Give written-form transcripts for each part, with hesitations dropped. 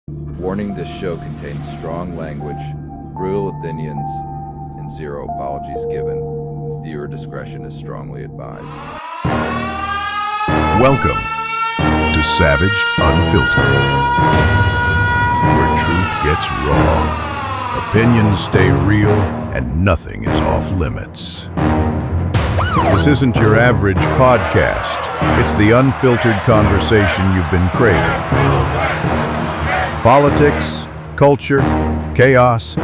Warning: this show contains strong language, brutal opinions, and zero apologies given. Viewer discretion is strongly advised. Welcome to Savaged Unfiltered, where truth gets raw, opinions stay real, and nothing is off limits. This isn't your average podcast. It's the unfiltered conversation you've been craving. Politics, culture, chaos,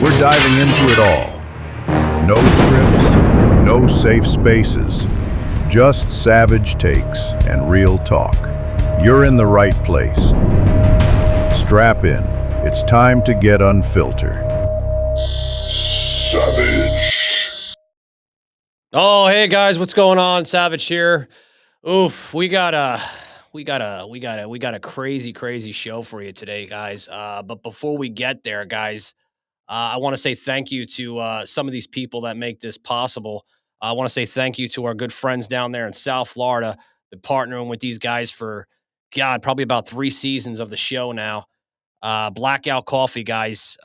we're diving into it all. No scripts, no safe spaces, just savage takes and real talk. You're in the right place. Strap in. It's time to get unfiltered. Savage. Oh, hey guys, what's going on? Savage here. Oof, we got a crazy show for you today, guys. But before we get there, guys, I want to say thank you to some of these people that make this possible. I want to say thank you to our good friends down there in South Florida. Been partnering with these guys for, God, probably about 3 seasons of the show now. Blackout Coffee, guys.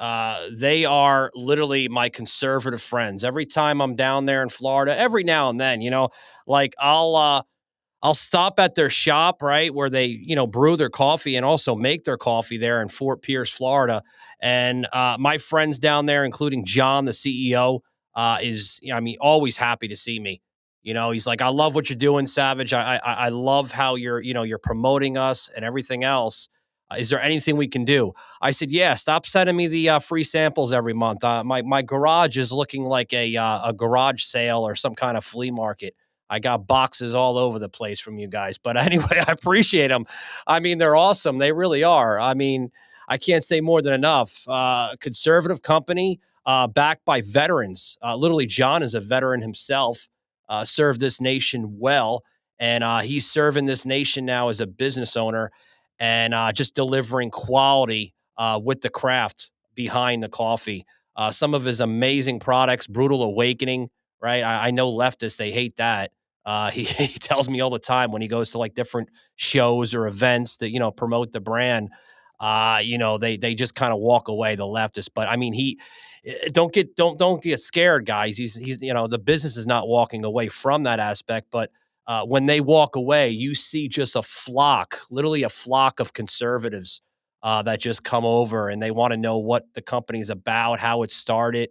They are literally my conservative friends. Every time I'm down there in Florida, every now and then, like I'll stop at their shop, right, where they, brew their coffee and also make their coffee there in Fort Pierce, Florida. And my friends down there, including John, the CEO, always happy to see me. He's like, I love what you're doing, Savage. I love how you're promoting us and everything else. Is there anything we can do? I said, yeah, stop sending me the free samples every month. My garage is looking like a garage sale or some kind of flea market. I got boxes all over the place from you guys. But anyway, I appreciate them. I mean, they're awesome. They really are. I mean, I can't say more than enough. Conservative company, backed by veterans. Literally, John is a veteran himself, served this nation well. And he's serving this nation now as a business owner and just delivering quality with the craft behind the coffee. Some of his amazing products, Brutal Awakening, right? I know leftists, they hate that. He tells me all the time when he goes to like different shows or events that, promote the brand, they just kind of walk away, the leftists. But I mean, don't get scared, guys. He's, the business is not walking away from that aspect, but when they walk away, you see just literally a flock of conservatives that just come over and they want to know what the company's about, how it started,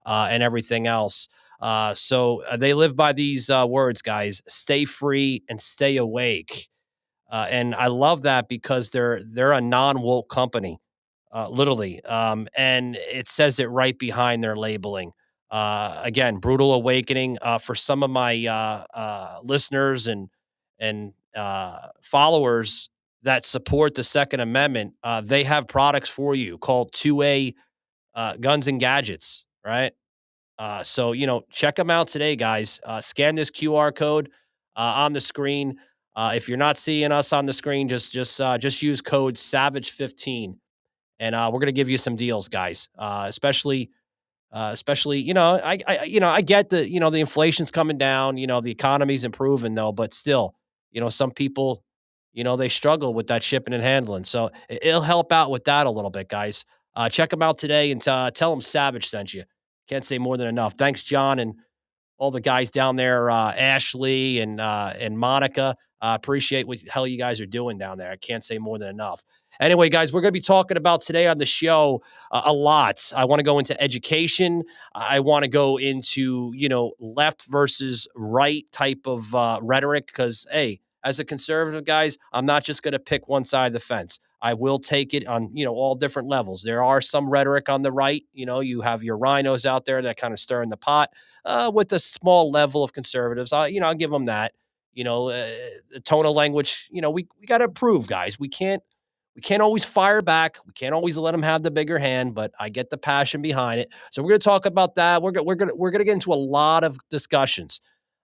and everything else. So they live by these words, guys: stay free and stay awake. And I love that because they're a non-woke company, literally. And it says it right behind their labeling. Again, Brutal Awakening, for some of my listeners and followers that support the Second Amendment. They have products for you called 2A Guns and Gadgets, right? So, check them out today, guys. Scan this QR code on the screen. If you're not seeing us on the screen, just use code Savage15, and we're gonna give you some deals, guys. Especially, I get the inflation's coming down. The economy's improving though, but still, some people, they struggle with that shipping and handling. So it'll help out with that a little bit, guys. Check them out today and tell them Savage sent you. Can't say more than enough. Thanks, John, and all the guys down there, Ashley and Monica. Appreciate what the hell you guys are doing down there. I can't say more than enough. Anyway, guys, we're going to be talking about today on the show a lot. I want to go into education. I want to go into, left versus right type of rhetoric because, hey, as a conservative, guys, I'm not just going to pick one side of the fence. I will take it on, all different levels. There are some rhetoric on the right. You have your rhinos out there that kind of stir in the pot with a small level of conservatives. I'll give them that. The tone of language, we got to improve, guys. We can't always fire back. We can't always let them have the bigger hand, but I get the passion behind it. So we're going to talk about that. We're going to get into a lot of discussions.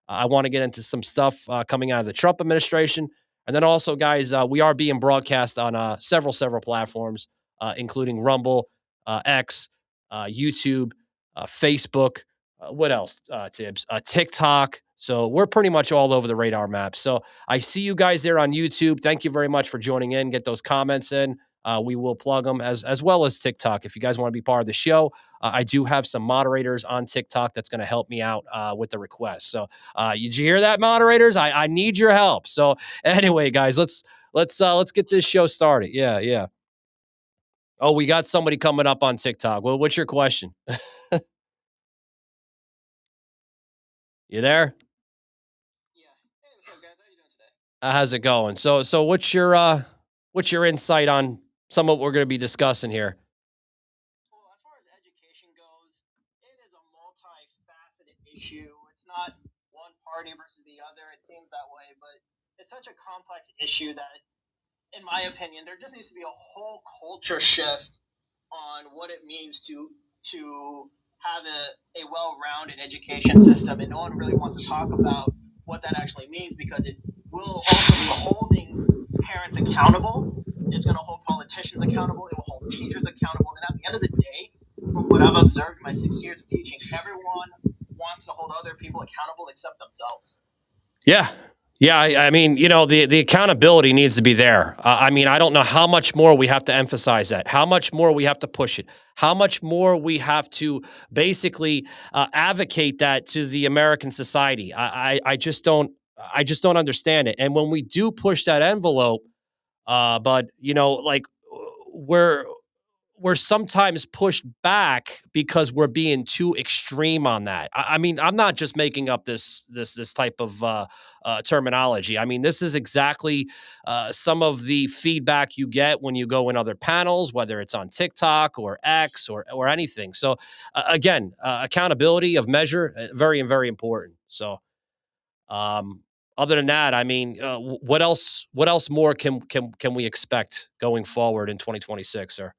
I want to get into some stuff coming out of the Trump administration. And then also, guys, we are being broadcast on several platforms, including Rumble, X, YouTube, Facebook. What else, Tibbs? TikTok. So we're pretty much all over the radar map. So I see you guys there on YouTube. Thank you very much for joining in. Get those comments in. we will plug them as well as TikTok. If you guys want to be part of the show, I do have some moderators on TikTok that's going to help me out with the request. So, did you hear that, moderators? I need your help. So, anyway, guys, let's get this show started. Yeah, yeah. Oh, we got somebody coming up on TikTok. Well, what's your question? You there? How's it going? So what's your insight on some of what we're going to be discussing here? Well, as far as education goes, it is a multifaceted issue. It's not one party versus the other. It seems that way, but it's such a complex issue that, in my opinion, there just needs to be a whole culture shift on what it means to have a well-rounded education system, and no one really wants to talk about what that actually means because it will also be holding parents accountable. It's going to hold politicians accountable. It will hold teachers accountable. And at the end of the day, from what I've observed in my 6 years of teaching, everyone wants to hold other people accountable except themselves. Yeah. Yeah, I mean, the accountability needs to be there. I mean, I don't know how much more we have to emphasize that, how much more we have to push it, how much more we have to basically advocate that to the American society. I just don't understand it. And when we do push that envelope, but like we're we're sometimes pushed back because we're being too extreme on that. I mean, I'm not just making up this type of terminology. I mean, this is exactly some of the feedback you get when you go in other panels, whether it's on TikTok or X or anything. So, again, accountability of measure, very and very important. So, um, other than that, I mean, what else? What else more can we expect going forward in 2026, sir?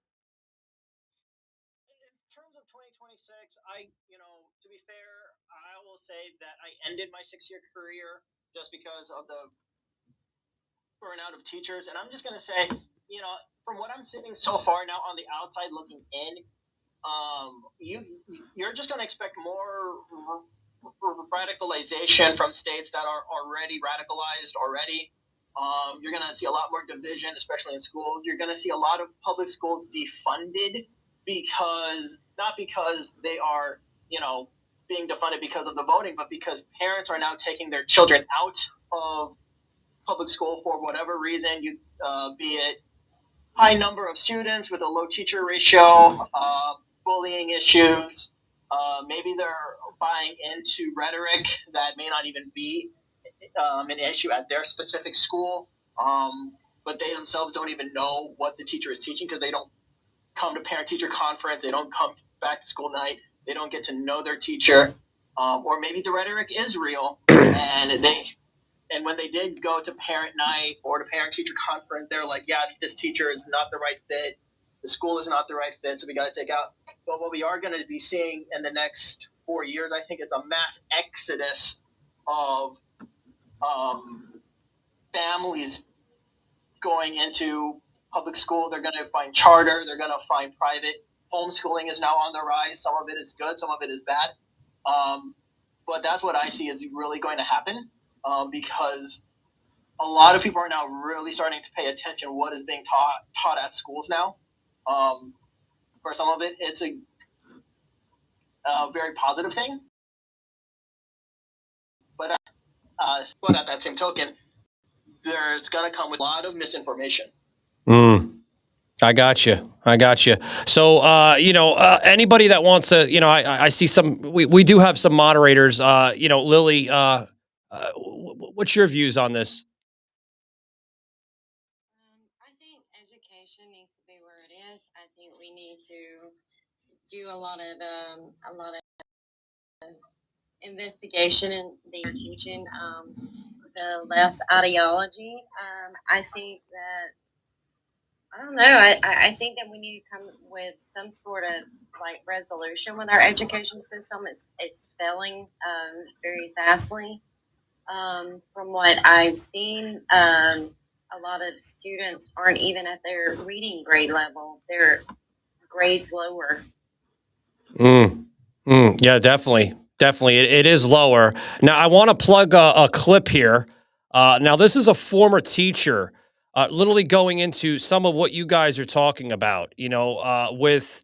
In terms of 2026, to be fair, I will say that I ended my 6 year career just because of the burnout of teachers. And I'm just going to say, from what I'm seeing so far now on the outside looking in, you're just going to expect more radicalization from states that are already radicalized already. You're going to see a lot more division, especially in schools. You're going to see a lot of public schools defunded because not because they are, being defunded because of the voting, but because parents are now taking their children out of public school for whatever reason, be it high number of students with a low teacher ratio, bullying issues. Maybe they're buying into rhetoric that may not even be an issue at their specific school, but they themselves don't even know what the teacher is teaching because they don't come to parent-teacher conference. They don't come back to school night. They don't get to know their teacher. Or maybe the rhetoric is real, and when they did go to parent night or to parent-teacher conference, they're like, yeah, this teacher is not the right fit. The school is not the right fit, so we got to take out. But what we are going to be seeing in the next 4 years, I think, is a mass exodus of families going into public school. They're going to find charter. They're going to find private. Homeschooling is now on the rise. Some of it is good. Some of it is bad. But that's what I see is really going to happen because a lot of people are now really starting to pay attention to what is being taught at schools now. For some of it, it's a very positive thing. But at that same token, there's going to come with a lot of misinformation. I got you. I got you. So, anybody that wants to, I see we do have some moderators. Lily, what's your views on this? I think education needs to be where it is. I think we need to do a lot of investigation in their teaching the left ideology. I think that I don't know. I think that we need to come with some sort of like resolution with our education system. It's failing very fastly. From what I've seen, a lot of students aren't even at their reading grade level. Their grades lower. Yeah, definitely. Definitely. It is lower. Now, I want to plug a clip here. Now, this is a former teacher literally going into some of what you guys are talking about, with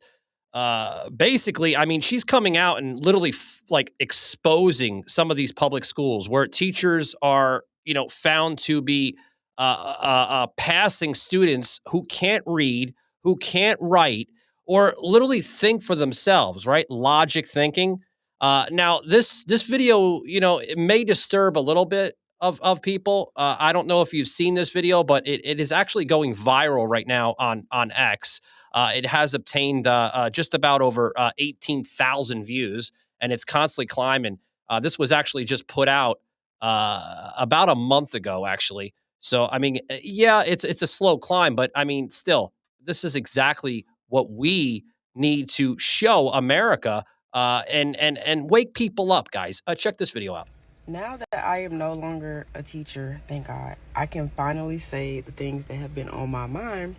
basically, I mean, she's coming out and literally like exposing some of these public schools where teachers are, found to be passing students who can't read, who can't write, or literally think for themselves, right? Logic thinking. Now, this video, it may disturb a little bit of people. I don't know if you've seen this video, but it is actually going viral right now on X. It has obtained just about over 18,000 views, and it's constantly climbing. This was actually just put out about a month ago, actually. So, I mean, yeah, it's a slow climb, but I mean, still, this is exactly what we need to show America and wake people up, guys. Check this video out. Now that I am no longer a teacher, thank God, I can finally say the things that have been on my mind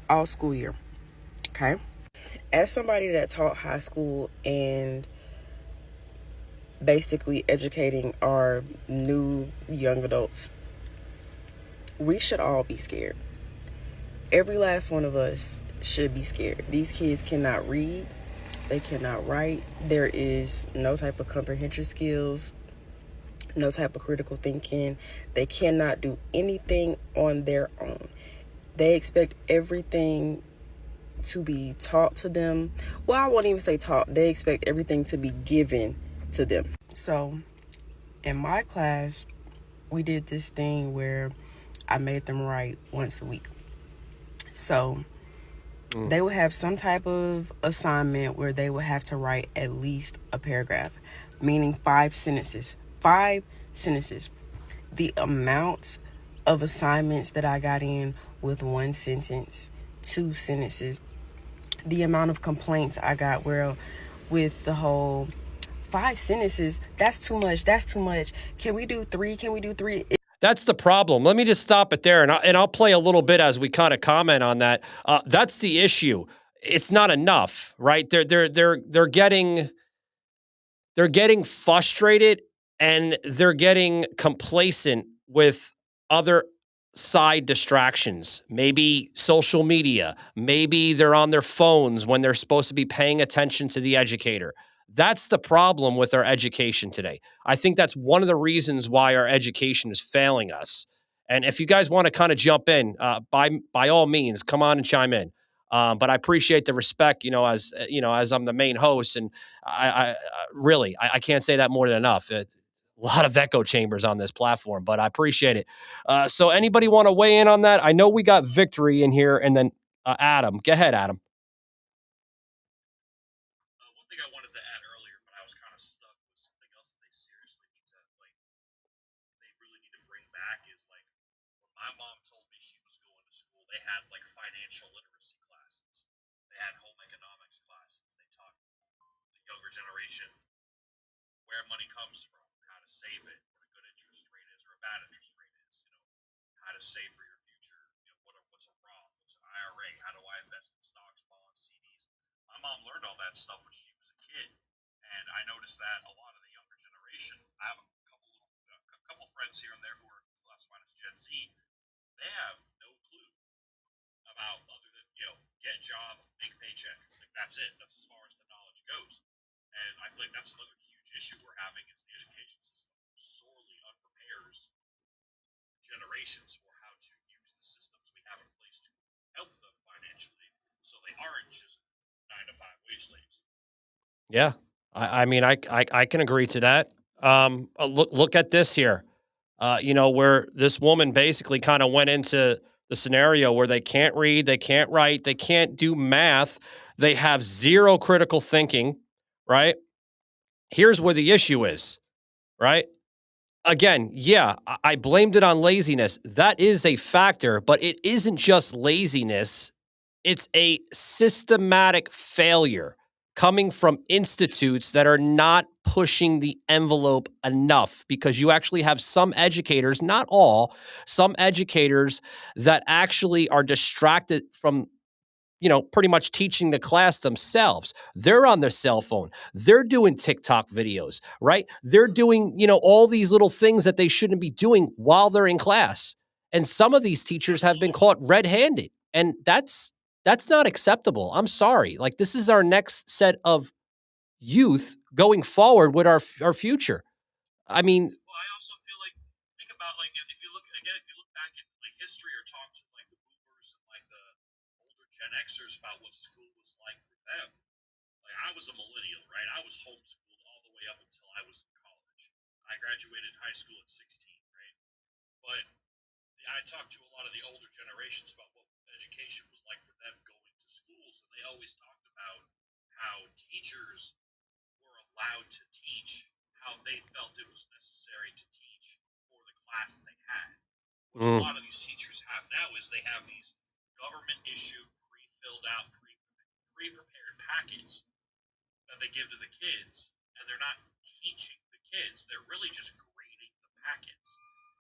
all school year. Okay? As somebody that taught high school and basically educating our new young adults, we should all be scared. Every last one of us should be scared. These kids cannot read. They cannot write. There is no type of comprehension skills, no type of critical thinking. They cannot do anything on their own. They expect everything to be taught to them. Well, I won't even say taught. They expect everything to be given to them. So in my class, we did this thing where I made them write once a week. So they would have some type of assignment where they would have to write at least a paragraph, meaning 5 sentences. 5 sentences. The amount of assignments that I got in with 1 sentence, 2 sentences, the amount of complaints I got with the whole 5 sentences, that's too much. Can we do 3? That's the problem. Let me just stop it there, and I'll play a little bit as we kind of comment on that. That's the issue. It's not enough, right? They're getting frustrated, and they're getting complacent with other side distractions. Maybe social media. Maybe they're on their phones when they're supposed to be paying attention to the educator. That's the problem with our education today. I think that's one of the reasons why our education is failing us. And if you guys want to kind of jump in, by all means, come on and chime in. But I appreciate the respect, as I'm the main host, and I really can't say that more than enough. A lot of echo chambers on this platform, but I appreciate it. So anybody want to weigh in on that? I know we got Victory in here, and then Adam. Go ahead, Adam. One thing I wanted to add earlier, but I was kind of stuck with something else that they seriously need to they really need to bring back is when my mom told me she was going to school, they had financial literacy classes, they had home economics classes, they taught the younger generation where money comes from, how to save it, what a good interest rate is or a bad interest rate is, how to save for your future, what's a Roth, what's an IRA, how do I invest in stocks, bonds, CDs. My mom learned all that stuff when she was a kid, and I noticed that a lot of the younger generation, I have a couple friends here and there who are classified as Gen Z, they have no clue about other than get a job, make a paycheck. That's it. That's as far as the knowledge goes. And I feel like that's another huge issue we're having is the education system sorely unprepares generations for how to use the systems we have in place to help them financially, so they aren't just 9-to-5 wage slaves. Yeah, I mean, I can agree to that. Look at this here. Where this woman basically kind of went into the scenario where they can't read, they can't write, they can't do math, they have zero critical thinking, right? Here's where the issue is, right? Again, yeah, I blamed it on laziness. That is a factor, but it isn't just laziness. It's a systematic failure coming from institutes that are not pushing the envelope enough, because you actually have some educators, not all, some educators that actually are distracted from pretty much teaching the class themselves. They're on their cell phone. They're doing TikTok videos, right? They're doing, all these little things that they shouldn't be doing while they're in class. And some of these teachers have been caught red-handed, and that's not acceptable. I'm sorry. Like, this is our next set of youth going forward with our future. I mean, Well, I also feel like think about like if you look again, if you look back in like history or talk to like the boomers and like the older Gen Xers about what school was like for them. Like I was a millennial, right? I was homeschooled all the way up until I was in college. I graduated high school at 16, right? But I talked to a lot of the older generations about what education was like for them going to schools, and they always talked about how teachers were allowed to teach how they felt it was necessary to teach for the class that they had. What a lot of these teachers have now is they have these government issued, pre-filled out, pre-prepared packets that they give to the kids, and they're not teaching the kids. They're really just grading the packets.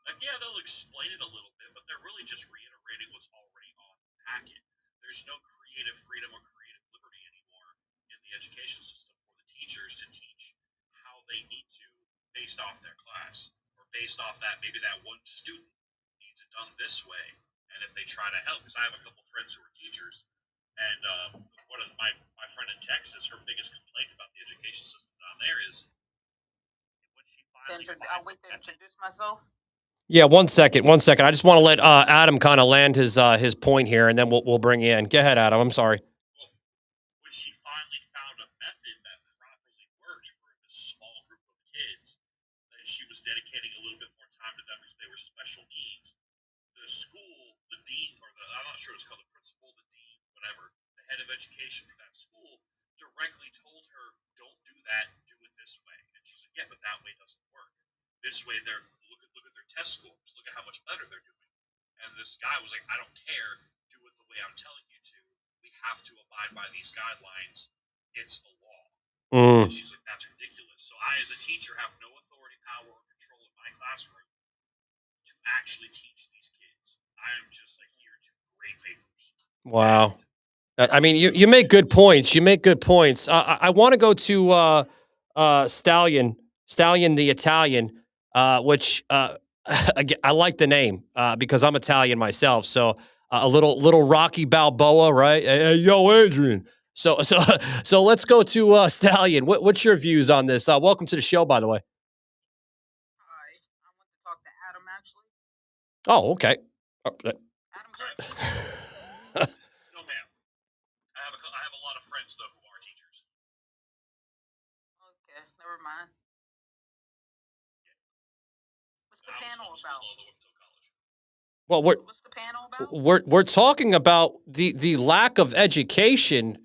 Like, yeah, they'll explain it a little bit, but they're really just reiterating what's already on the packet. There's no creative freedom or creative liberty anymore in the education system for the teachers to teach how they need to based off their class or based off that maybe that one student needs it done this way. And if they try to help, because I have a couple friends who are teachers, and one of my friend in Texas, her biggest complaint about the education system down there is when she finally I'll wait to introduce myself. yeah, 1 second, 1 second. I just want to let Adam kind of land his point here, and then we'll bring you in. Go ahead, Adam. I'm sorry. well, when she finally found a method that properly worked for this small group of kids, and she was dedicating a little bit more time to them because they were special needs. The school, the dean, or I'm not sure it's called the principal, the dean, whatever, the head of education for that school directly told her, don't do that, do it this way. And she said, yeah, but that way doesn't work. This way, they're look at their test scores, look at how much better they're doing. And this guy was like, I don't care, do it the way I'm telling you to. We have to abide by these guidelines. It's the law. And she's like, that's ridiculous. So I, as a teacher, have no authority, power, or control in my classroom to actually teach these kids. I am just like here to grade papers. Wow. I mean, you make good points. You make good points. I want to go to Stallion the Italian, which again, I like the name because I'm Italian myself. So a little Rocky Balboa, right? Hey, yo, Adrian. So let's go to Stallion. What's your views on this? Welcome to the show, by the way. Hi, I want to talk to Adam actually. Oh, okay. Adam Good. No, ma'am. I have a lot of friends though who are teachers. Okay, never mind. What's the panel about? Well, What's the panel about? we're talking about the lack of education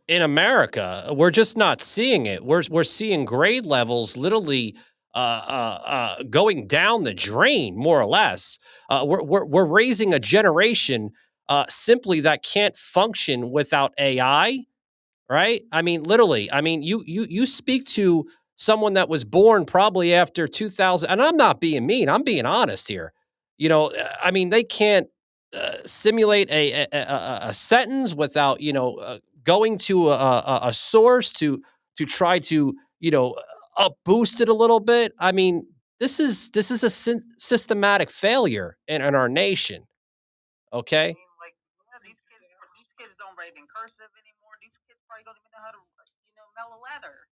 in America. We're just not seeing it. We're seeing grade levels literally going down the drain, more or less. We're raising a generation simply that can't function without AI. Right? I mean, literally. I mean, you speak to someone that was born probably after 2000, and I'm not being mean. I'm being honest here. I mean, they can't simulate a sentence without going to a source to try to up boost it a little bit. I mean, this is a systematic failure in our nation. Okay. I mean, like, these kids don't write in cursive anymore. These kids probably don't even know how to, mail a letter.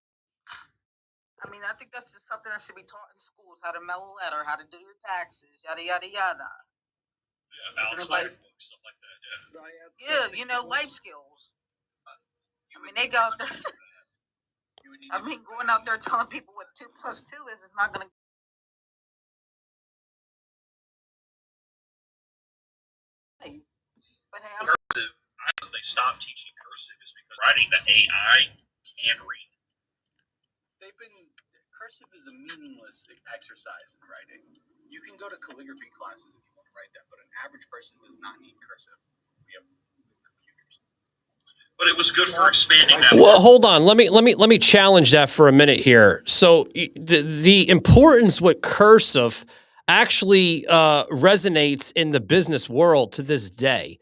I mean, I think that's just something that should be taught in schools: how to mail a letter, how to do your taxes, yada yada yada. Yeah, balance anybody- books, stuff like that. Yeah. Yeah, life skills. I mean, they go out there. I mean, going out there telling people what 2 + 2 is not going to. But hey, Cursive. I think they stopped teaching cursive is because writing the AI can read. Cursive is a meaningless exercise in writing. You can go to calligraphy classes if you want to write that, but an average person does not need cursive. We have computers. But it was good for expanding that. Well, hold on. Let me challenge that for a minute here. So the importance with cursive actually resonates in the business world to this day.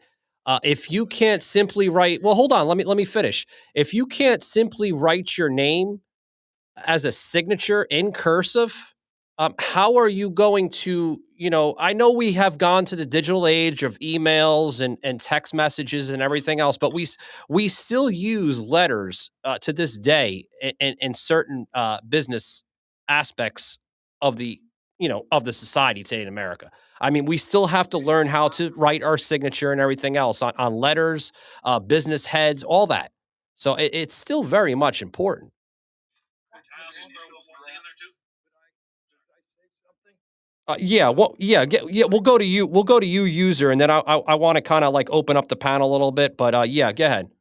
If you can't simply write, well, hold on. Let me finish. If you can't simply write your name as a signature in cursive, how are you going to, I know we have gone to the digital age of emails and text messages and everything else, but we still use letters to this day in certain business aspects of the society today in America. I mean, we still have to learn how to write our signature and everything else on letters, business heads, all that. So it's still very much important. Can I also throw one thing in there too? Yeah, well, yeah, we'll go to you. We'll go to you, user, and then I want to kind of like open up the panel a little bit. But yeah, go ahead. I'd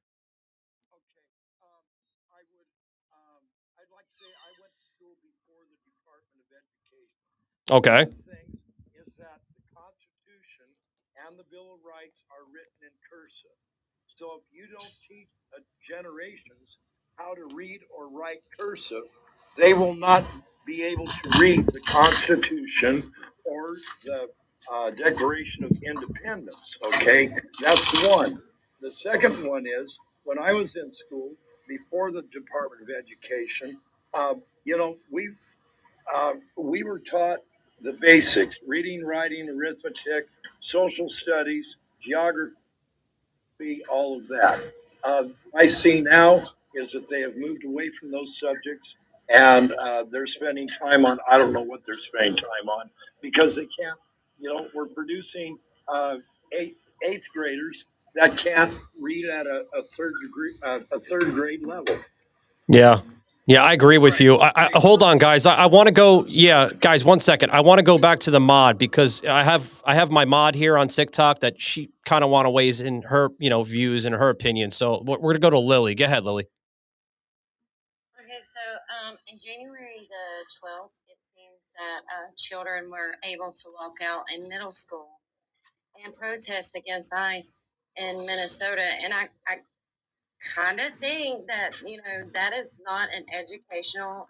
like to say I went to school before the Department of Education. Okay. One of the things is that the Constitution and the Bill of Rights are written in cursive. So if you don't teach generations how to read or write cursive, they will not be able to read the Constitution or the Declaration of Independence. Okay, that's one. The second one is when I was in school before the Department of Education, we were taught the basics: reading, writing, arithmetic, social studies, geography, all of that. I see now is that they have moved away from those subjects and they're spending time on, I don't know what they're spending time on because they can't, we're producing eighth graders that can't read at a third grade level. Yeah. Yeah, I agree with you. I hold on, guys. I want to go. Yeah, guys, 1 second. I want to go back to the mod because I have my mod here on TikTok that she kind of want to weighs in her views and her opinion. So we're gonna go to Lily. Go ahead, Lily. Okay, so in January the 12th, it seems that children were able to walk out in middle school and protest against ICE in Minnesota. And I kind of think that, that is not an educational,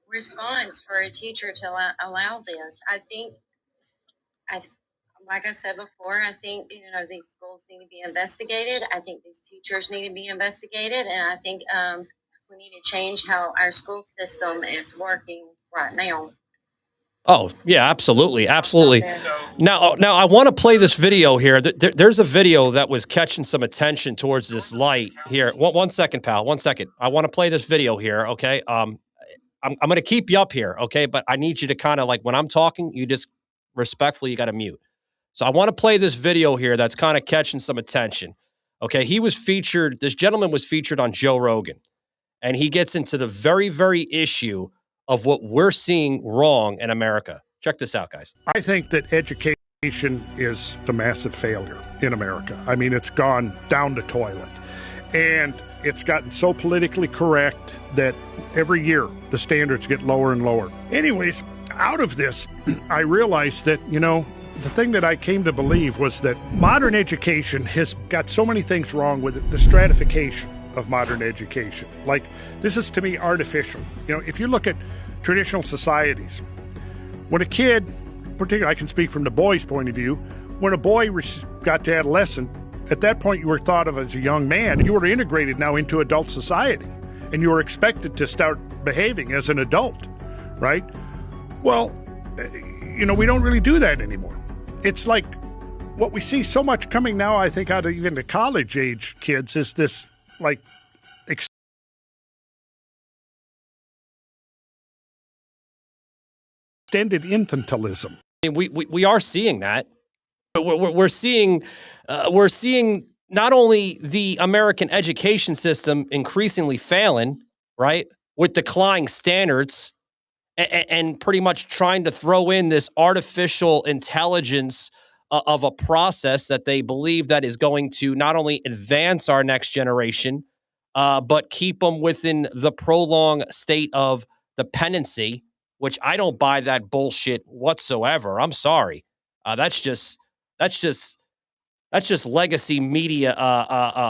response for a teacher to allow this. I think, I, like I said before, I think, these schools need to be investigated. I think these teachers need to be investigated. And I think we need to change how our school system is working right now. Oh, yeah, absolutely. Absolutely. Now I want to play this video here. There's a video that was catching some attention towards this light here. 1 second, pal. 1 second. I want to play this video here. Okay. I'm going to keep you up here. Okay. But I need you to kind of like when I'm talking, you just respectfully, you got to mute. So I want to play this video here that's kind of catching some attention. Okay. This gentleman was featured on Joe Rogan, and he gets into the very, very issue of what we're seeing wrong in America. Check this out, guys. I think that education is a massive failure in America. I mean, it's gone down the toilet. And it's gotten so politically correct that every year the standards get lower and lower. Anyways, out of this, I realized that, the thing that I came to believe was that modern education has got so many things wrong with it. The stratification of modern education. Like, this is to me artificial. If you look at traditional societies, when a kid, particularly I can speak from the boy's point of view, when a boy got to adolescent, at that point you were thought of as a young man. You were integrated now into adult society, and you were expected to start behaving as an adult, right? Well, we don't really do that anymore. It's like what we see so much coming now, I think, out of even the college age kids is this like extended infantilism. I mean, we are seeing that. We're seeing not only the American education system increasingly failing, right, with declining standards, and pretty much trying to throw in this artificial intelligence of a process that they believe that is going to not only advance our next generation, but keep them within the prolonged state of dependency, which I don't buy that bullshit whatsoever. I'm sorry. That's just legacy media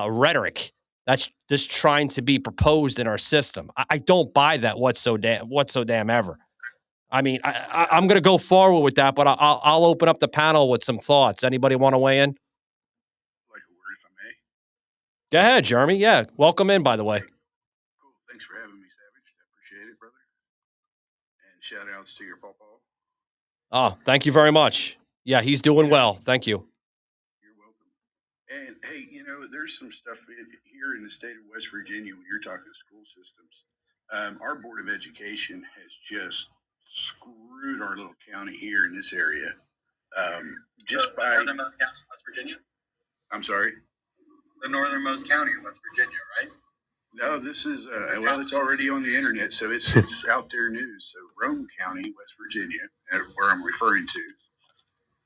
rhetoric. That's just trying to be proposed in our system. I don't buy that whatso damn ever. I mean, I'm going to go forward with that, but I'll open up the panel with some thoughts. Anybody want to weigh in? Like a word, if I may. Go ahead, Jeremy. Yeah, welcome in, by the way. Cool. Thanks for having me, Savage. I appreciate it, brother. And Shout outs to your papa. Oh, thank you very much. Yeah, he's doing well. Thank you. You're welcome. And hey, there's some stuff here in the state of West Virginia when you're talking school systems. Our Board of Education has just screwed our little county here in this area. Just by northernmost county in West Virginia. I'm sorry. The northernmost county in West Virginia, right? No, this is well, it's already on the internet, so it's out there news. So Rome County, West Virginia, where I'm referring to.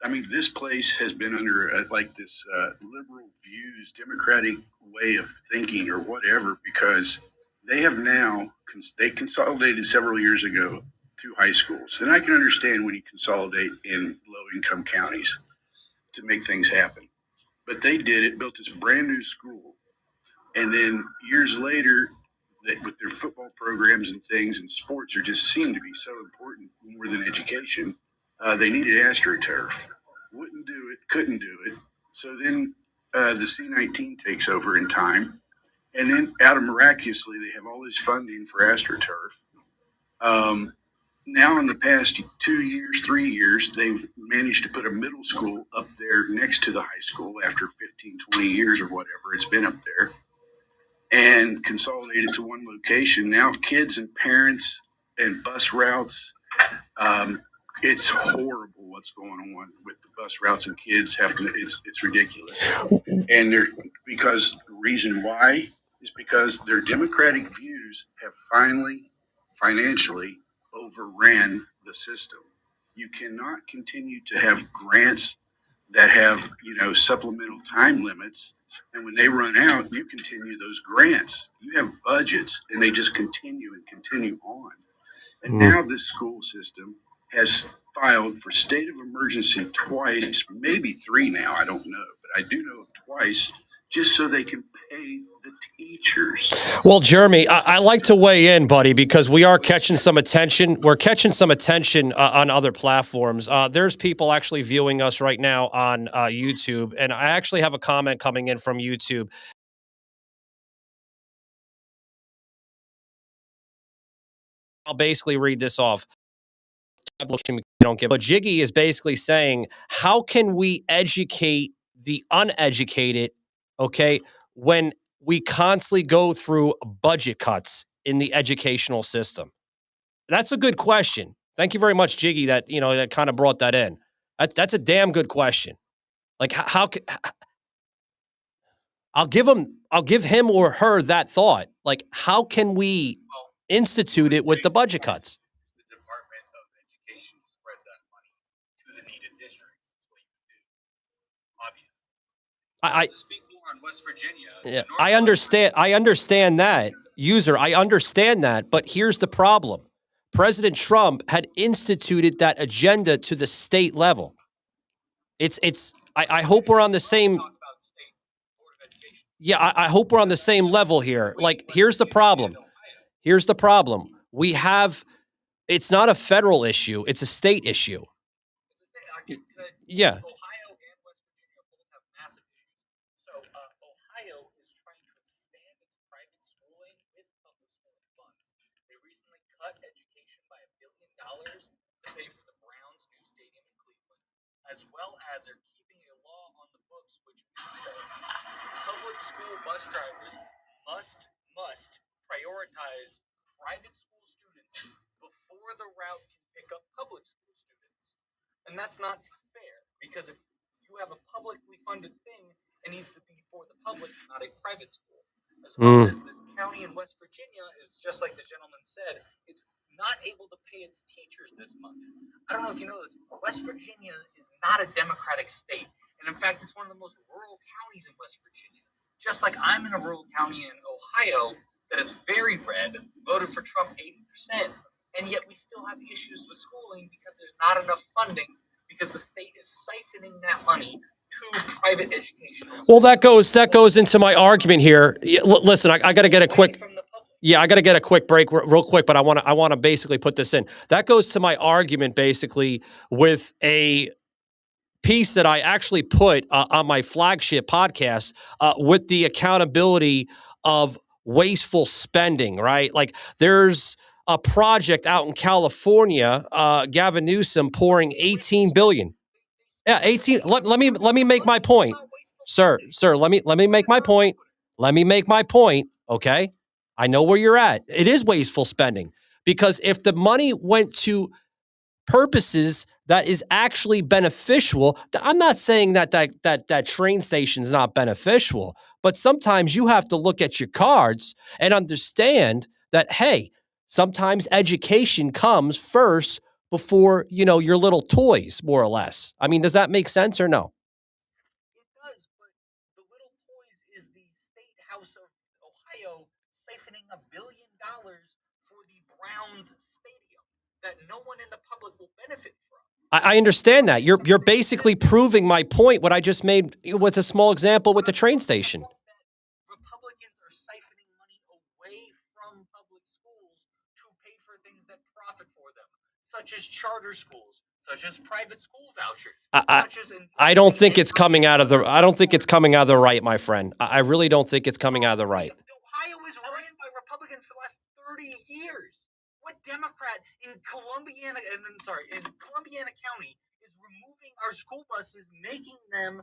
I mean, this place has been under like this liberal views, democratic way of thinking, or whatever, because they have now they consolidated several years ago 2 high schools, and I can understand when you consolidate in low-income counties to make things happen. But they did it, built this brand new school, and then years later, with their football programs and things, and sports are just seem to be so important more than education. They needed AstroTurf. Wouldn't do it, couldn't do it. So then the C-19 takes over in time. And then out of miraculously, they have all this funding for AstroTurf. Now in the past 2 years, 3 years, they've managed to put a middle school up there next to the high school after 15, 20 years or whatever it's been up there, and consolidated to one location. Now kids and parents and bus routes, it's horrible what's going on with the bus routes and kids having it's ridiculous. And because the reason why is because their democratic views have finally financially overran the system. You cannot continue to have grants that have, supplemental time limits. And when they run out, you continue those grants. You have budgets and they just continue and continue on. And now this school system has filed for state of emergency twice, maybe 3 now, I don't know, but I do know of twice, just so they can pay the teachers. Well, Jeremy, I like to weigh in, buddy, because we are catching some attention. We're catching some attention on other platforms. There's people actually viewing us right now on YouTube, and I actually have a comment coming in from YouTube. I'll basically read this off. Don't give. But Jiggy is basically saying, how can we educate the uneducated, okay, when we constantly go through budget cuts in the educational system? That's a good question. Thank you very much, Jiggy, that that kind of brought that in. That's a damn good question. Like how I'll give him or her that thought. Like, how can we institute it with the budget cuts? The Department of Education spread that money to the needed districts. That's what you would do. Obviously. To speak more on West Virginia. Yeah, I understand that. I understand that, but here's the problem. President Trump had instituted that agenda to the state level. I hope we're on the same. Yeah, I hope we're on the same level here. Like, here's the problem. It's not a federal issue. It's a state issue. Yeah. Ohio and West Virginia both have massive issues. So Ohio is trying to expand its private schooling with public school funds. They recently cut education by $1 billion to pay for the Browns' new stadium in Cleveland, as well as they're keeping a law on the books which means that public school bus drivers must prioritize private school students before the route can pick up public school students. And that's not fair, because if you have a publicly funded thing, it needs to be for the public, not a private school. As well as this county in West Virginia is, just like the gentleman said, it's not able to pay its teachers this month. I don't know if you know this, West Virginia is not a Democratic state. And in fact, it's one of the most rural counties in West Virginia. Just like I'm in a rural county in Ohio that is very red, voted for Trump 80%. And yet we still have issues with schooling because there's not enough funding, because the state is siphoning that money to private education. Well, that goes into my argument here. Listen, I got to get a quick. Yeah, I got to get a quick break real quick, but I want to basically put this in. That goes to my argument basically with a piece that I actually put on my flagship podcast with the accountability of wasteful spending, right? Like there's a project out in California, Gavin Newsom pouring $18 billion. Yeah, 18. Let me make my point. Sir, let me make my point. Let me make my point, okay? I know where you're at. It is wasteful spending because if the money went to purposes that is actually beneficial, I'm not saying that train station is not beneficial, but sometimes you have to look at your cards and understand that, hey, sometimes education comes first before, your little toys, more or less. I mean, does that make sense or no? It does, but the little toys is the state house of Ohio siphoning $1 billion for the Browns stadium that no one in the public will benefit from. I understand that. You're basically proving my point, what I just made with a small example with the train station. Republicans are siphoning money away from public schools to pay for things that profit for them, such as charter schools, such as private school vouchers. I don't think it's coming out of the. I don't think it's coming out of the right, my friend. I really don't think it's coming out of the right. Ohio is ran by Republicans for the last 30 years. What Democrat in Columbiana County is removing our school buses, making them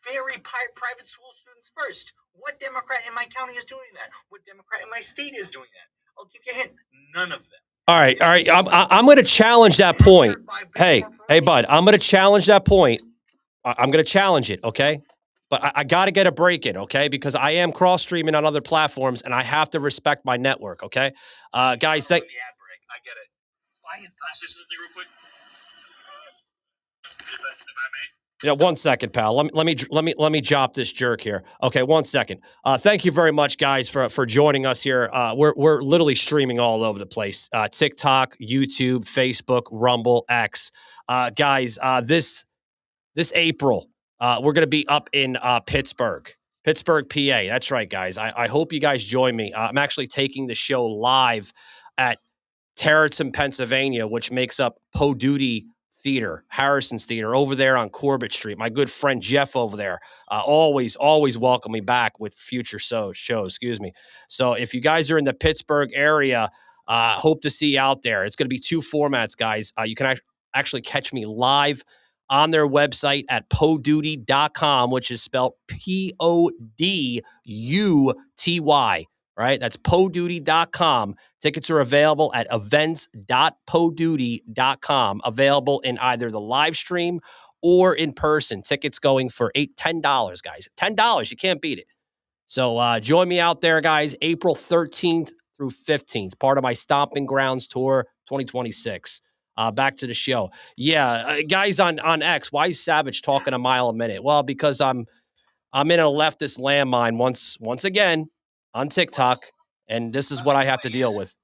ferry private school students first? What Democrat in my county is doing that? What Democrat in my state is doing that? I'll give you a hint. None of them. All right. I'm going to challenge that point. Hey, bud, I'm going to challenge that point. I'm going to challenge it, okay? But I got to get a break in, okay? Because I am cross-streaming on other platforms, and I have to respect my network, okay? Guys, The ad break. I get it. Buy his classes real quick. If I may. Yeah, 1 second, pal. Let me drop this jerk here. Okay, 1 second. Thank you very much, guys, for joining us here. We're literally streaming all over the place: TikTok, YouTube, Facebook, Rumble, X. Guys, this April, we're going to be up in Pittsburgh, PA. That's right, guys. I hope you guys join me. I'm actually taking the show live at Tarleton, Pennsylvania, which makes up Podudi Theater, Harrison's Theater, over there on Corbett Street. My good friend Jeff over there always welcome me back with future shows. Excuse me. So if you guys are in the Pittsburgh area, hope to see you out there. It's going to be 2 formats, guys. You can actually catch me live on their website at poduty.com, which is spelled Poduty, right? That's poduty.com. Tickets are available at events.poduty.com, available in either the live stream or in person. Tickets going for $10, guys. $10, you can't beat it. So join me out there, guys, April 13th through 15th, part of my Stomping Grounds Tour 2026. Back to the show. Yeah, guys on X, why is Savage talking a mile a minute? Well, because I'm in a leftist landmine once again on TikTok, and this is what I have to deal with.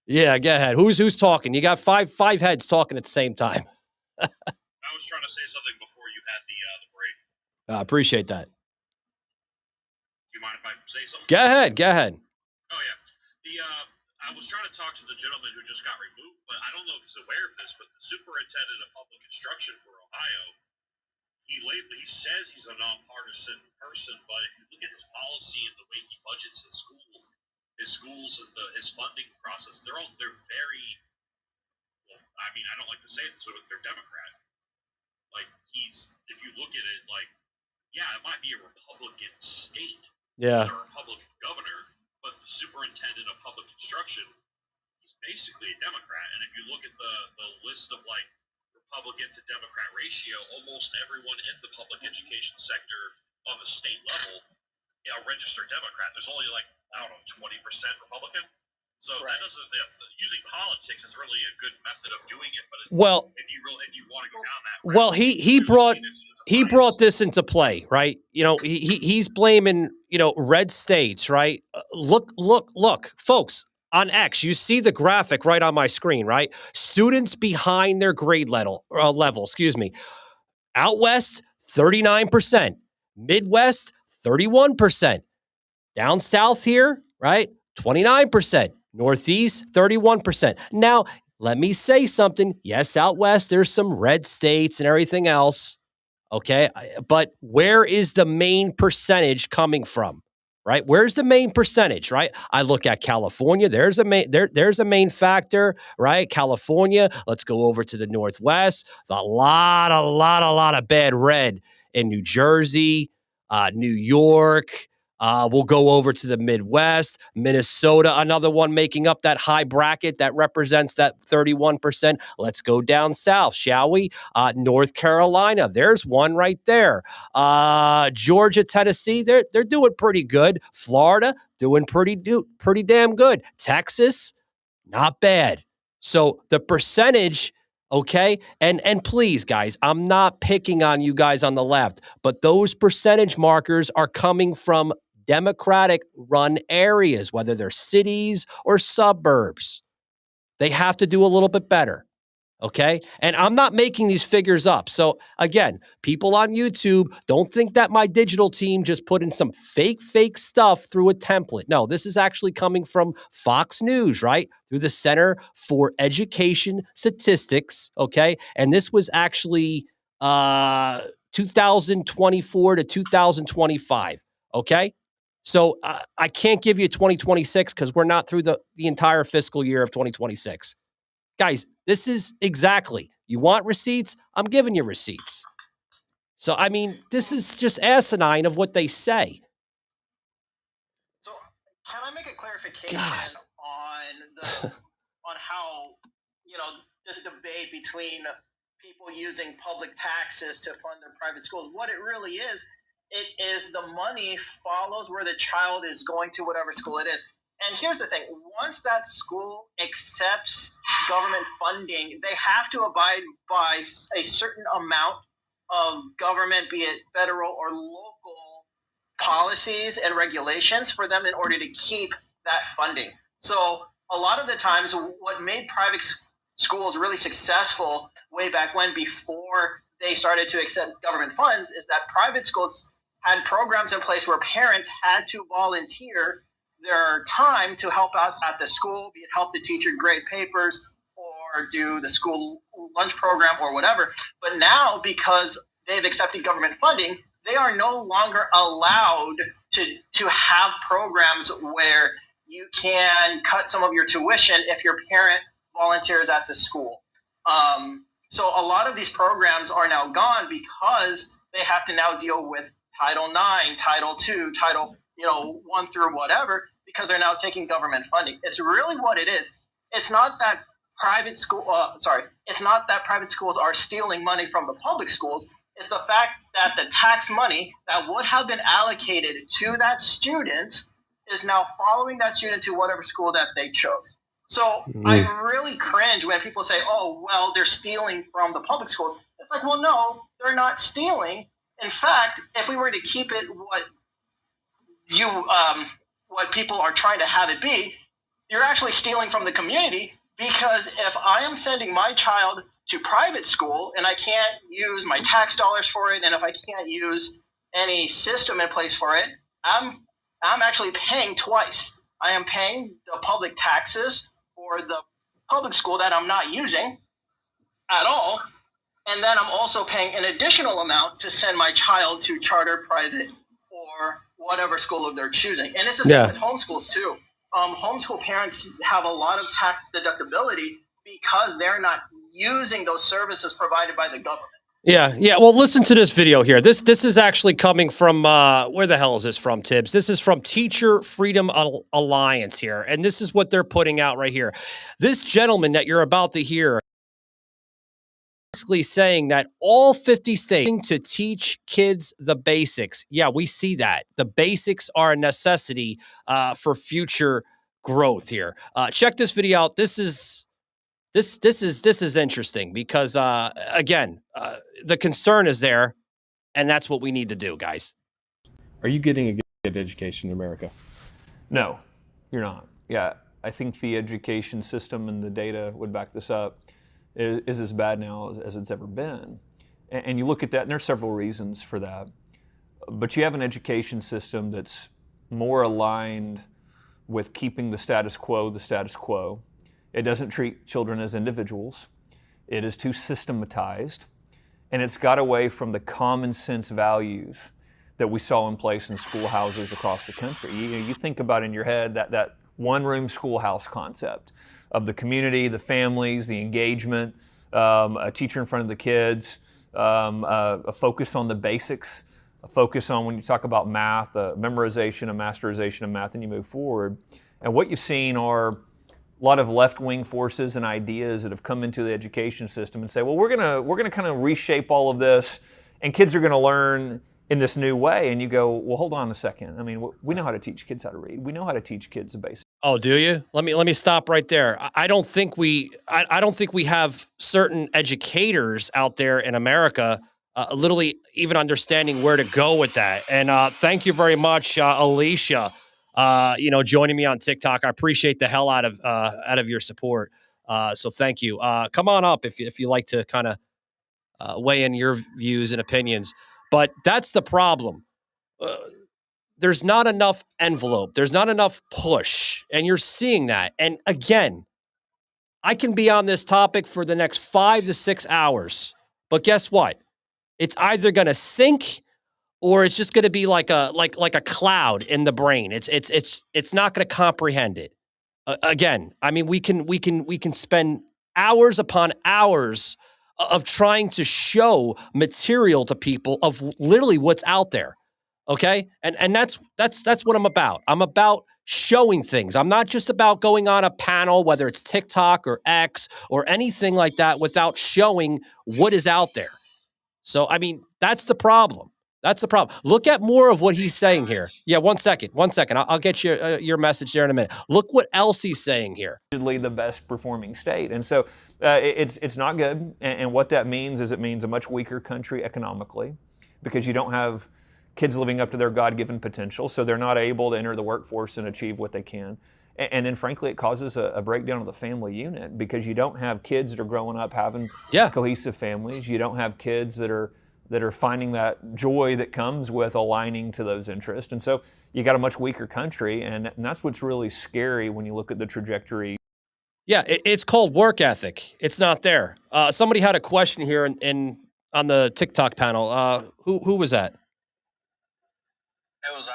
Yeah, go ahead. Who's talking? You got five heads talking at the same time. I was trying to say something before you had the break. Appreciate that. Do you mind if I say something? Go ahead. Oh yeah. I was trying to talk to the gentleman who just got removed, but I don't know if he's aware of this, but the superintendent of public instruction for Ohio, he says he's a nonpartisan person, but if you look at his policy and the way he budgets his schools and his funding process, they're very, well, I mean, I don't like to say this, but they're Democrat. Like, if you look at it, like, yeah, it might be a Republican state, Yeah, a Republican governor, but the superintendent of public instruction, he's basically a Democrat. And if you look at the list of like Republican to Democrat ratio, almost everyone in the public education sector on the state level, registered Democrat. There's only like, I don't know, 20% Republican. So that doesn't. Using politics is really a good method of doing it. But if you want to go down that route, well, he brought this into play, right? He's blaming red states, right? Look, folks. On X, you see the graphic right on my screen, right? Students behind their grade level, Out West, 39%. Midwest, 31%. Down south here, right? 29%. Northeast, 31%. Now, let me say something. Yes, out west, there's some red states and everything else. Okay. But where is the main percentage coming from? right? Where's the main percentage, right? I look at California. There's a main factor, right? California. Let's go over to the Northwest. A lot of bad red in New Jersey, New York. We'll go over to the Midwest, Minnesota, another one making up that high bracket that represents that 31%. Let's go down south, shall we? North Carolina, there's one right there. Georgia, Tennessee, they're doing pretty good. Florida, doing pretty damn good. Texas, not bad. So the percentage, okay, and please, guys, I'm not picking on you guys on the left, but those percentage markers are coming from Democratic-run areas, whether they're cities or suburbs. They have to do a little bit better. Okay. And I'm not making these figures up. So again, people on YouTube, don't think that my digital team just put in some fake stuff through a template. No, this is actually coming from Fox News, right? Through the Center for Education Statistics. Okay. And this was actually 2024 to 2025. Okay. So I can't give you 2026 because we're not through the entire fiscal year of 2026. Guys, this is exactly, you want receipts? I'm giving you receipts. So, I mean, this is just asinine of what they say. So, can I make a clarification on how, this debate between people using public taxes to fund their private schools? What it really is, it is the money follows where the child is going to, whatever school it is. And here's the thing, once that school accepts government funding, they have to abide by a certain amount of government, be it federal or local policies and regulations for them in order to keep that funding. So a lot of the times what made private schools really successful way back when, before they started to accept government funds, is that private schools had programs in place where parents had to volunteer their time to help out at the school, be it help the teacher grade papers or do the school lunch program or whatever. But now, because they've accepted government funding, they are no longer allowed to have programs where you can cut some of your tuition if your parent volunteers at the school. So a lot of these programs are now gone because they have to now deal with Title IX, Title II, Title 1 through whatever, because they're now taking government funding. It's really what it is. It's not that private schools are stealing money from the public schools. It's the fact that the tax money that would have been allocated to that student is now following that student to whatever school that they chose. So I really cringe when people say, oh, well, they're stealing from the public schools. It's like, well, no, they're not stealing. In fact, if we were to keep it what people are trying to have it be, you're actually stealing from the community, because if I am sending my child to private school and I can't use my tax dollars for it, and if I can't use any system in place for it, I'm actually paying twice. I am paying the public taxes for the public school that I'm not using at all, and then I'm also paying an additional amount to send my child to charter, private, or whatever school of their choosing. And it's the same with homeschools too. Homeschool parents have a lot of tax deductibility because they're not using those services provided by the government. Yeah. Well, listen to this video here. This is actually coming from, where the hell is this from, Tibbs? This is from Teacher Freedom Alliance here. And this is what they're putting out right here. This gentleman that you're about to hear basically saying that all 50 states to teach kids the basics. Yeah, we see that. The basics are a necessity for future growth here. Check this video out. This is interesting because again, the concern is there, and that's what we need to do, guys. Are you getting a good education in America? No, you're not. Yeah, I think the education system and the data would back this up is as bad now as it's ever been. And you look at that, and there are several reasons for that. But you have an education system that's more aligned with keeping the status quo the status quo. It doesn't treat children as individuals. It is too systematized. And it's got away from the common sense values that we saw in place in schoolhouses across the country. You think about in your head that one-room schoolhouse concept of the community, the families, the engagement, a teacher in front of the kids, a focus on the basics, a focus on when you talk about math, memorization and masterization of math, and you move forward. And what you've seen are a lot of left-wing forces and ideas that have come into the education system and say, well, we're gonna kind of reshape all of this, and kids are gonna learn in this new way. And you go, well, hold on a second. I mean, we know how to teach kids how to read. We know how to teach kids the basics. Oh, do you? Let me stop right there. I don't think we have certain educators out there in America literally even understanding where to go with that. And thank you very much, Alicia. Joining me on TikTok. I appreciate the hell out of your support. So thank you. Come on up if you like to kind of weigh in your views and opinions. But that's the problem. There's not enough envelope. There's not enough push. And you're seeing that. And again, I can be on this topic for the next 5 to 6 hours. But guess what? It's either going to sink or it's just going to be like a cloud in the brain. It's not going to comprehend it. Again, I mean, we can spend hours upon hours of trying to show material to people of literally what's out there. Okay. And that's what I'm about. I'm about showing things. I'm not just about going on a panel, whether it's TikTok or X or anything like that, without showing what is out there. So, I mean, that's the problem. That's the problem. Look at more of what he's saying here. Yeah, one second. I'll get you your message there in a minute. Look what else he's saying here. The best performing state. And so it's not good. And what that means is it means a much weaker country economically because you don't have kids living up to their God-given potential, so they're not able to enter the workforce and achieve what they can. And then, frankly, it causes a breakdown of the family unit because you don't have kids that are growing up having cohesive families. You don't have kids that are finding that joy that comes with aligning to those interests. And so you got a much weaker country, and that's what's really scary when you look at the trajectory. Yeah, it's called work ethic. It's not there. Somebody had a question here on the TikTok panel. Who was that? It was I.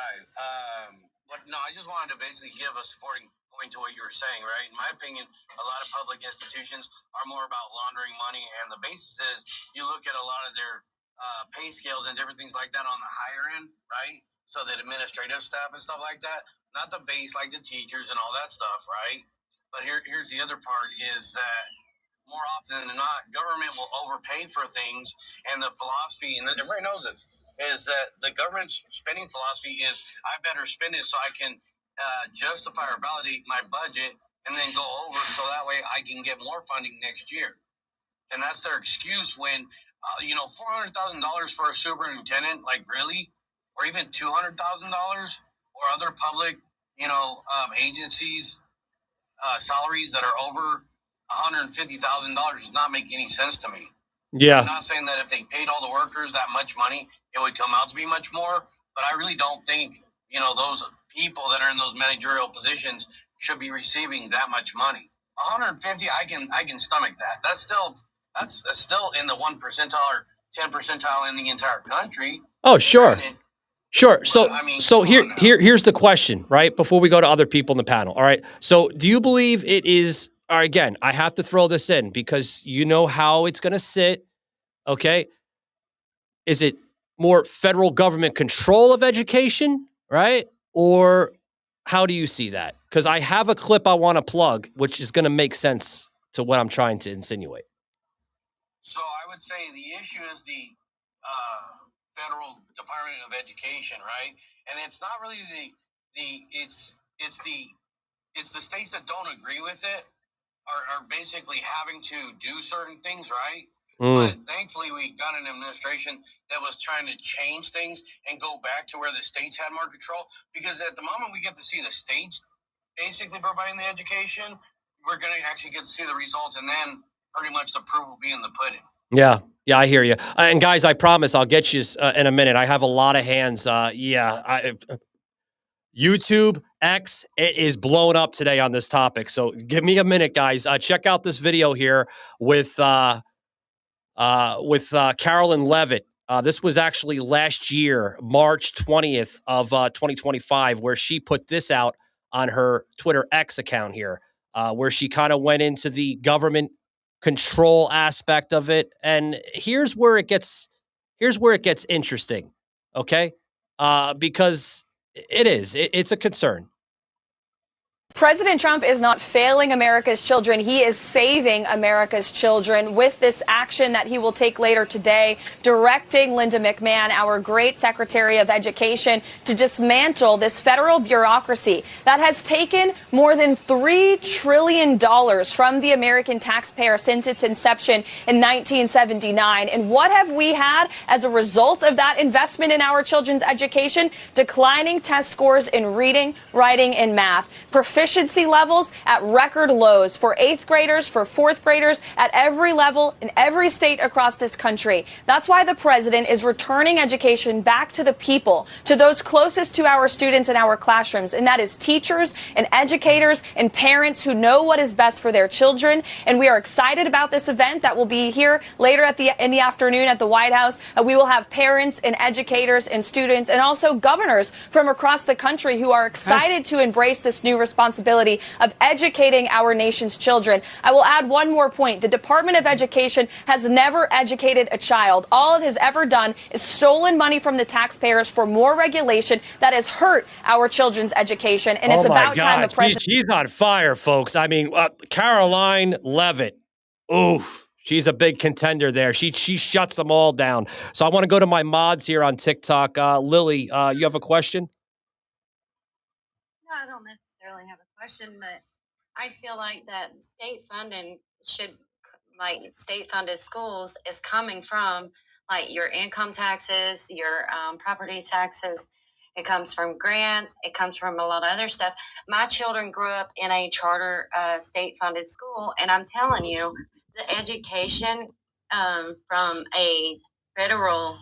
I just wanted to basically give a supporting point to what you were saying, right? In my opinion, a lot of public institutions are more about laundering money, and the basis is you look at a lot of their pay scales and different things like that on the higher end, right? So the administrative staff and stuff like that, not the base like the teachers and all that stuff, right? But here's the other part is that more often than not, government will overpay for things, and the philosophy, and everybody knows this, is that the government's spending philosophy is I better spend it so I can justify or validate my budget and then go over so that way I can get more funding next year. And that's their excuse when, $400,000 for a superintendent, like really? Or even $200,000 or other public, agencies, salaries that are over $150,000 does not make any sense to me. Yeah. I'm not saying that if they paid all the workers that much money, it would come out to be much more, but I really don't think, those people that are in those managerial positions should be receiving that much money. 150, I can stomach that. That's still in the 1 percentile or 10 percentile in the entire country. Oh, sure. Sure. So, but, here's the question, right? Before we go to other people in the panel. All right. So do you believe it is, again, I have to throw this in because you know how it's going to sit. Okay. Is it more federal government control of education, right? Or how do you see that? Because I have a clip I want to plug, which is going to make sense to what I'm trying to insinuate. So I would say the issue is the federal Department of Education, right? And it's not really it's the states that don't agree with it are basically having to do certain things, right? But thankfully, we got an administration that was trying to change things and go back to where the states had more control. Because at the moment we get to see the states basically providing the education, we're going to actually get to see the results, and then pretty much the proof will be in the pudding. Yeah, I hear you. And guys, I promise I'll get you in a minute. I have a lot of hands. YouTube X is blowing up today on this topic. So give me a minute, guys. Check out this video here with Carolyn Levitt. This was actually last year, March 20th of 2025, where she put this out on her Twitter X account here, where she kind of went into the government control aspect of it. And here's where it gets interesting, okay? Because it's a concern. President Trump is not failing America's children. He is saving America's children with this action that he will take later today, directing Linda McMahon, our great Secretary of Education, to dismantle this federal bureaucracy that has taken more than $3 trillion from the American taxpayer since its inception in 1979. And what have we had as a result of that investment in our children's education? Declining test scores in reading, writing, and math. Proficiency levels at record lows for 8th graders, for 4th graders, at every level in every state across this country. That's why the president is returning education back to the people, to those closest to our students in our classrooms, and that is teachers and educators and parents who know what is best for their children. And we are excited about this event that will be here later in the afternoon at the White House. We will have parents and educators and students and also governors from across the country who are excited to embrace this new responsibility of educating our nation's children. I will add one more point. The Department of Education has never educated a child. All it has ever done is stolen money from the taxpayers for more regulation that has hurt our children's education. And it's about time the president... She's on fire, folks. I mean, Caroline Leavitt. Oof. She's a big contender there. She shuts them all down. So I want to go to my mods here on TikTok. Lily, you have a question? No, I don't necessarily have a question, but I feel like that state funding should, like state-funded schools, is coming from like your income taxes, your property taxes. It comes from grants. It comes from a lot of other stuff. My children grew up in a charter state-funded school, and I'm telling you, the education from a federal,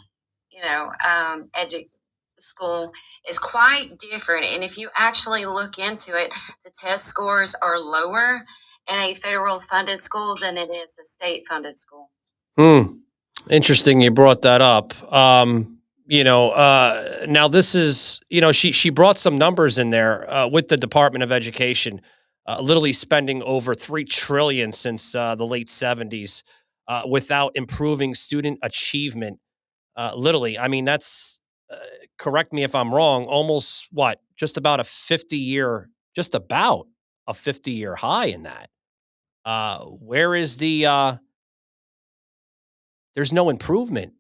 school is quite different. And if you actually look into it, the test scores are lower in a federal funded school than it is a state funded school. Interesting you brought that up. Now this is, she brought some numbers in there with the Department of Education, literally spending over $3 trillion since the late 70s without improving student achievement. Literally, I mean, that's, correct me if I'm wrong, almost just about a 50-year high in that. Where is there's no improvement,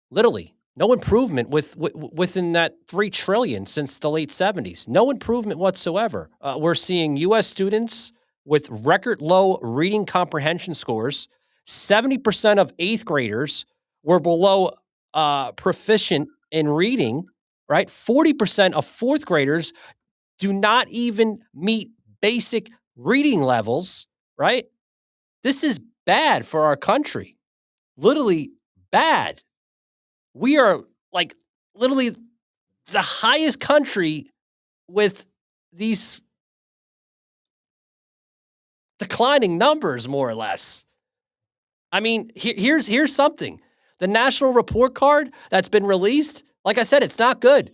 literally no improvement within that $3 trillion since the late 70s. No improvement whatsoever. We're seeing U.S. students with record low reading comprehension scores. 70% of 8th graders were below proficient in reading, right? 40% of 4th graders do not even meet basic reading levels, right? This is bad for our country. Literally bad. We are like literally the highest country with these declining numbers, more or less. I mean, here's something. The national report card that's been released, like I said, it's not good.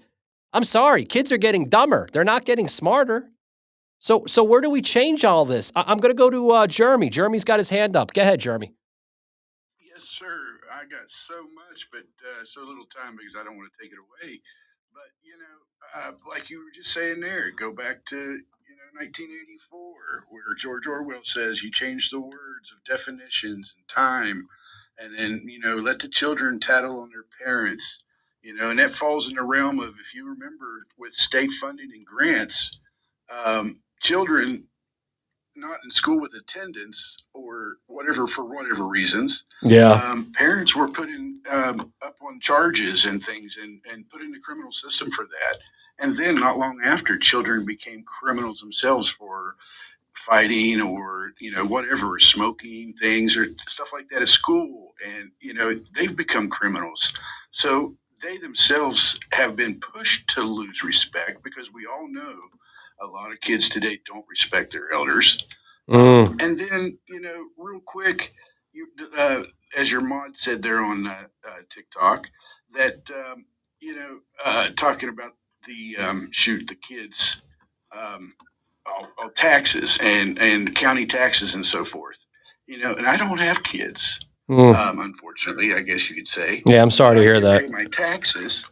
I'm sorry. Kids are getting dumber. They're not getting smarter. So where do we change all this? I'm going to go to Jeremy. Jeremy's got his hand up. Go ahead, Jeremy. Yes, sir. I got so much, but so little time because I don't want to take it away. But, like you were just saying there, go back to 1984, where George Orwell says you change the words of definitions and time, and then let the children tattle on their parents, and that falls in the realm of, if you remember, with state funding and grants, children not in school with attendance or whatever for whatever reasons. Yeah. Parents were putting up on charges and things and put in the criminal system for that. And then not long after, children became criminals themselves for fighting or, whatever, smoking things or stuff like that at school. And, they've become criminals. So they themselves have been pushed to lose respect because we all know a lot of kids today don't respect their elders. And then, real quick, you, as your mod said there on TikTok, that talking about the the kids, all taxes and county taxes and so forth. And I don't have kids, unfortunately, I guess you could say. Yeah, I'm sorry to hear I that. pay my taxes,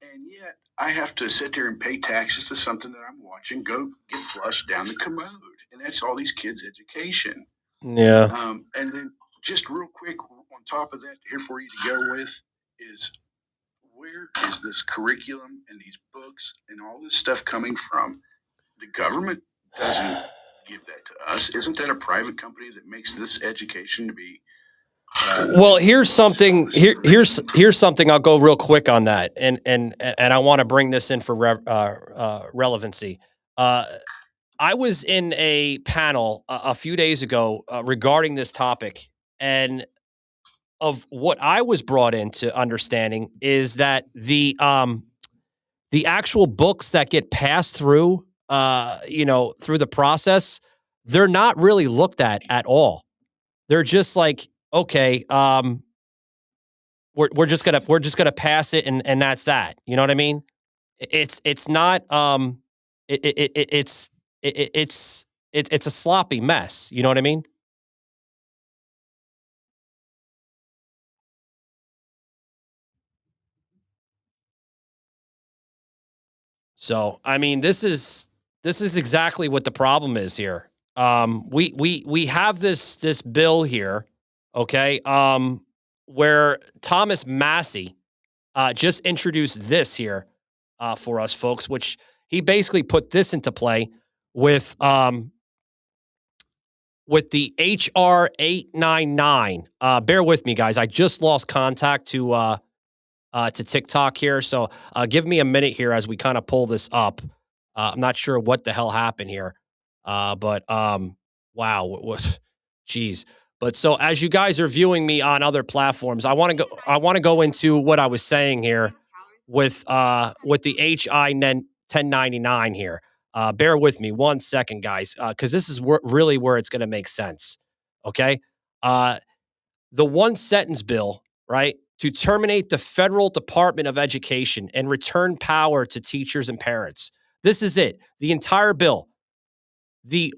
and yet I have to sit there and pay taxes to something that I'm watching go get flushed down the commode, and that's all these kids' education. Yeah. And then just real quick on top of that, here for you to go with is where is this curriculum and these books and all this stuff coming from? The government doesn't give that to us. Isn't that a private company that makes this education to be? Well, here's something. Here's something. I'll go real quick on that, and I want to bring this in for relevancy. I was in a panel a few days ago regarding this topic, and of what I was brought into understanding is that the actual books that get passed through, through the process, they're not really looked at all. They're just like, okay, we're just gonna pass it, and that's that. You know what I mean? It's not it's a sloppy mess. You know what I mean? So, I mean, this is exactly what the problem is here. We have this bill here, okay, where Thomas Massey just introduced this here for us folks, which he basically put this into play with the HR 899. Bear with me, guys. I just lost contact to TikTok here. So give me a minute here as we kind of pull this up. I'm not sure what the hell happened here. But wow, geez. But so as you guys are viewing me on other platforms, I want to go into what I was saying here with the HI 1099 here. Bear with me 1 second, guys, because this is really where it's going to make sense. Okay. The one sentence bill, right, to terminate the federal Department of Education and return power to teachers and parents. This is it. The entire bill. The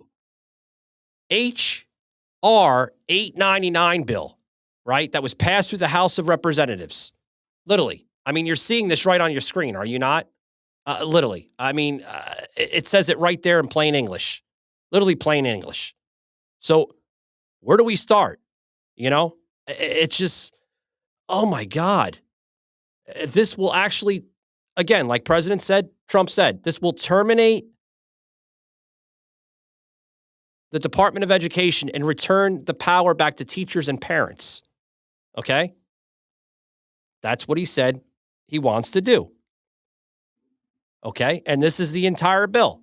HR 899 bill, right, that was passed through the House of Representatives. Literally. I mean, you're seeing this right on your screen, are you not? Literally. I mean, it says it right there in plain English. Literally plain English. So where do we start? It's just, oh my God. This will actually, again, like Trump said, this will terminate the Department of Education and return the power back to teachers and parents. Okay? That's what he said he wants to do. Okay? And this is the entire bill.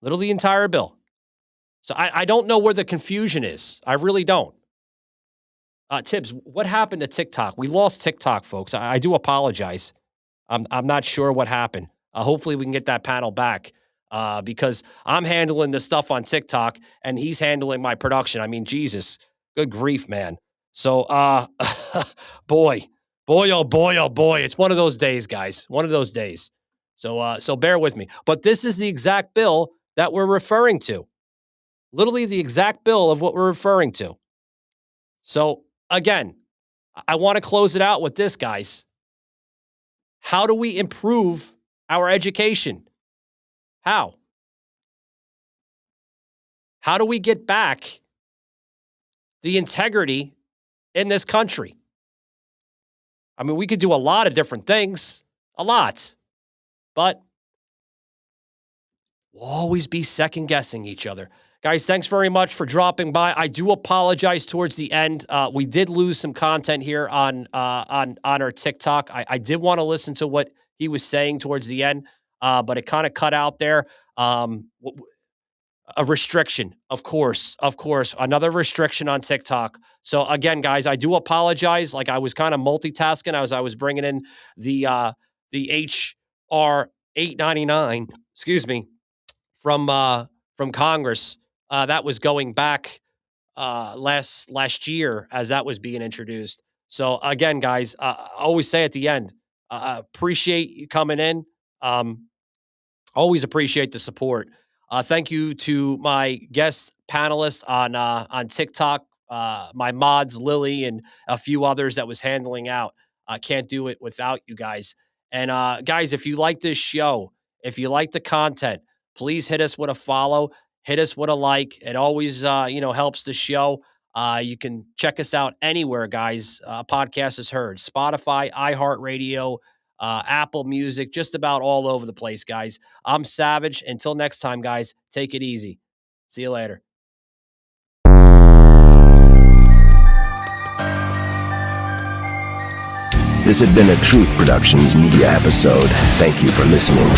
Literally the entire bill. So I don't know where the confusion is. I really don't. Tibbs, what happened to TikTok? We lost TikTok, folks. I do apologize. I'm not sure what happened. Hopefully we can get that panel back because I'm handling the stuff on TikTok and he's handling my production. I mean, Jesus, good grief, man. So, boy, oh boy. It's one of those days, guys. One of those days. So bear with me. But this is the exact bill that we're referring to. Literally the exact bill of what we're referring to. So again, I want to close it out with this, guys. How do we improve our education? How? How do we get back the integrity in this country? I mean, we could do a lot of different things, a lot, but we'll always be second guessing each other. Guys, thanks very much for dropping by. I do apologize towards the end. We did lose some content here on our TikTok. I did want to listen to what he was saying towards the end, but it kind of cut out there. A restriction, of course, another restriction on TikTok. So again, guys, I do apologize. Like I was kind of multitasking as I was bringing in the HR 899, excuse me, from Congress. That was going back last year as that was being introduced. So again, guys, I always say at the end, appreciate you coming in. Always appreciate the support. Thank you to my guest panelists on TikTok, my mods Lily and a few others that was handling out. I can't do it without you guys. And guys, if you like this show, if you like the content, please hit us with a follow, hit us with a like. It always helps the show. You can check us out anywhere, guys. Podcast is heard: Spotify, iHeartRadio, Apple Music, just about all over the place, guys. I'm Savage. Until next time, guys, take it easy. See you later. This had been a Truth Productions media episode. Thank you for listening.